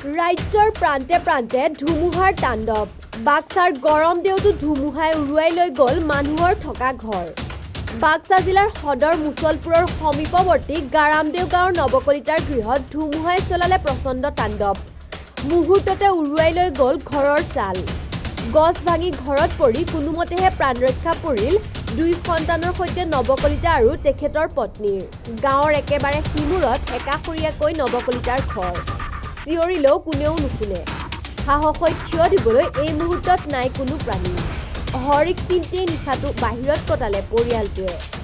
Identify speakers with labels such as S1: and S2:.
S1: ৰাজ্যৰ প্ৰান্তে প্ৰান্তে ধুমুহাৰ তাণ্ডৱ। বাক্সাৰ গৰম দেওতো ধুমুহাই উৰুৱাই লৈ গ'ল মানুহৰ থকা ঘৰ। বাক্সা জিলাৰ সদৰ মুছলপুৰৰ সমীপৱৰ্তী গাৰামদেউ গাঁৱৰ নৱকলিতাৰ গৃহত ধুমুহাই চলালে প্ৰচণ্ড তাণ্ডৱ। মুহূৰ্ততে উৰুৱাই লৈ গ'ল ঘৰৰ চাল। গছ ভাঙি ঘৰত পৰি কোনোমতেহে প্ৰাণ ৰক্ষা পৰিল দুই সন্তানৰ সৈতে নৱকলিতা আৰু তেখেতৰ পত্নীৰ। গাঁৱৰ একেবাৰে সিমূৰত একাষৰীয়াকৈ নৱকলিতাৰ ঘৰ। চিঞৰিলেও কোনেও নুশুনে। সাহস হৈ থিয় দিবলৈ এই মুহূৰ্তত নাই কোনো প্ৰাণী। হৰিক চিন্তিয়েই নিশাটো বাহিৰত কটালে পৰিয়ালটোৱে।